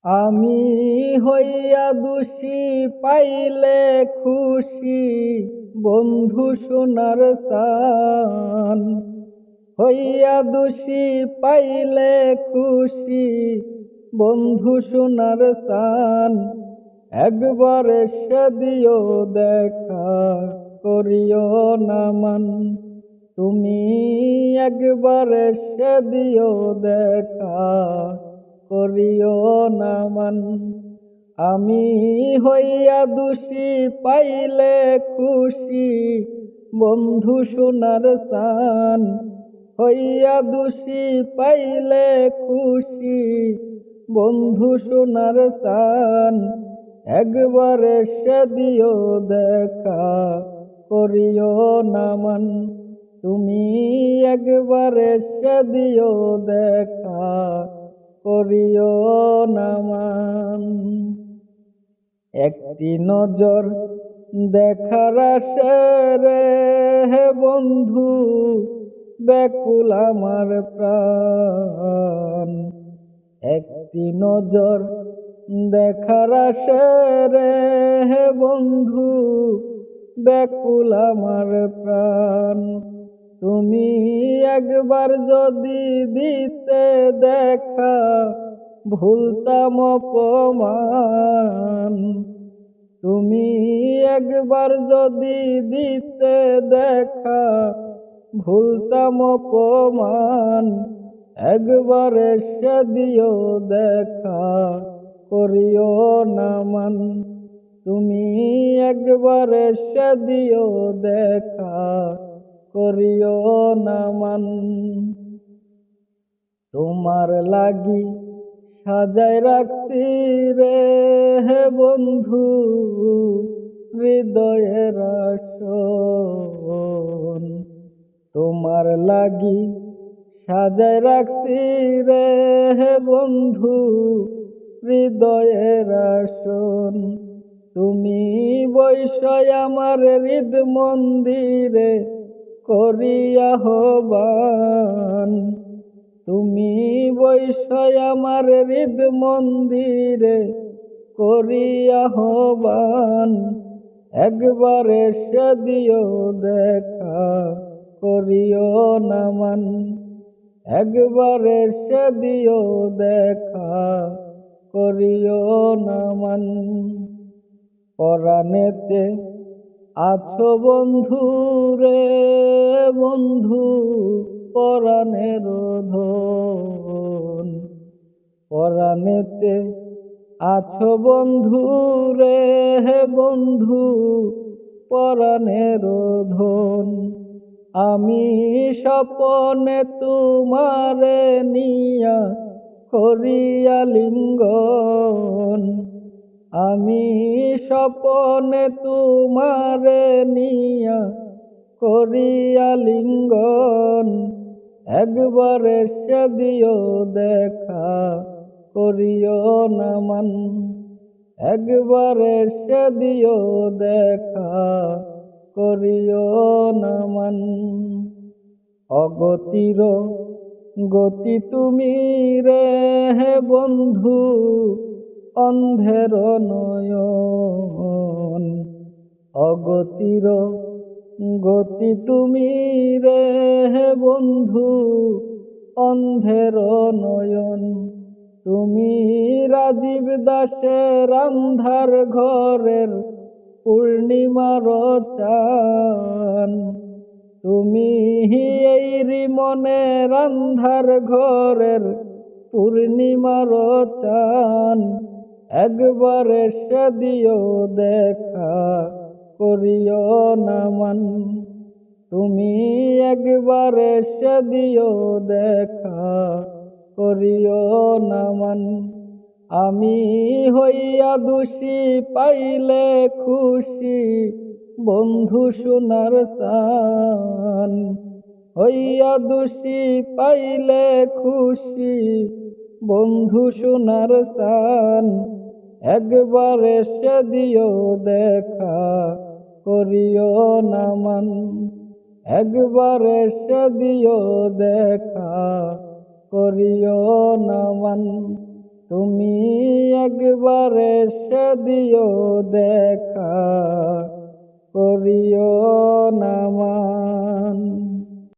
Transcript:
আমি হইয়া দোষী পাইলে খুশি, বন্ধু সোনার সান। হইয়া দোষী পাইলে খুশি, বন্ধু সোনার সান। একবার এসে দিও দেখা, করিও না মান। তুমি একবার এসে দিও দেখা, করিও না মান। আমি হইয়া দোষী পাইলে খুশি, বন্ধু সোনার সান। হইয়া দোষী পাইলে খুশি, বন্ধু সোনার সান। একবার এসে দিও দেখা, করিও না মান। তুমি একবার এসে দিও দেখা, করিও না মান। একটি নজর দেখার আশে রে হে বন্ধু, ব্যাকুল আমার প্রাণ। একটি নজর দেখার আশে রে হে বন্ধু, ব্যাকুল আমার প্রাণ। তুমি একবার যদি দিতে দেখা, ভুলতাম অপমান। তুমি একবার যদি দিতে দেখা, ভুলতাম অপমান। একবার এসে দিও দেখা, করিও না মান। তুমি একবার এসে দিও দেখা, করিও না মান। তোমার লাগি সাজায় রাখছি রে হে বন্ধু, হৃদয়ের আসন। তোমার লাগি সাজায় রাখছি রে হে বন্ধু, হৃদয়ের আসন। তুমি বৈষয় আমার হৃদ মন্দিরে করিয়া আহ্বান। তুমি বৈষয় আমার হৃদ মন্দিরে করিয়া আহ্বান। একবার এসে দিও দেখা, করিও না মান। একবার এসে দিও দেখা, করিও না মান। পরাণেতে আছো বন্ধু রে বন্ধু, পরাণের ধন। পরাণেতে আছো বন্ধু রে হে বন্ধু, পরাণের ধন। আমি স্বপনে তোমারে নিয়া করিয়া লিঙ্গন। আমি স্বপনে তোমারে নিয়া করিয়া লিঙ্গন। একবার এসে দিও দেখা, করিও না মান। একবার এসে দিও দেখা, করিও না মান। অগতির গতি তুমি রে হে বন্ধু, অন্ধের নয়ন। অগতির গতি তুমি রে হে বন্ধু, অন্ধের নয়ন। তুমি রাজীব দাসের আন্ধার ঘরের পূর্ণিমার চান। তুমি এই রিমনের আন্ধার ঘরের পূর্ণিমার চান। একবার এসে দিও দেখা, করিও না মান। তুমি একবার এসে দিও দেখা, করিও না মান। আমি হইয়া দোষী পাইলে খুশি, বন্ধু সোনার সান। হইয়া দোষী পাইলে খুশি, বন্ধু সোনার সান। একবার এসে দিও দেখা, করিও না মান। একবার এসে দিও দেখা, করিও না মান। তুমি একবার এসে দিও দেখা, করিও না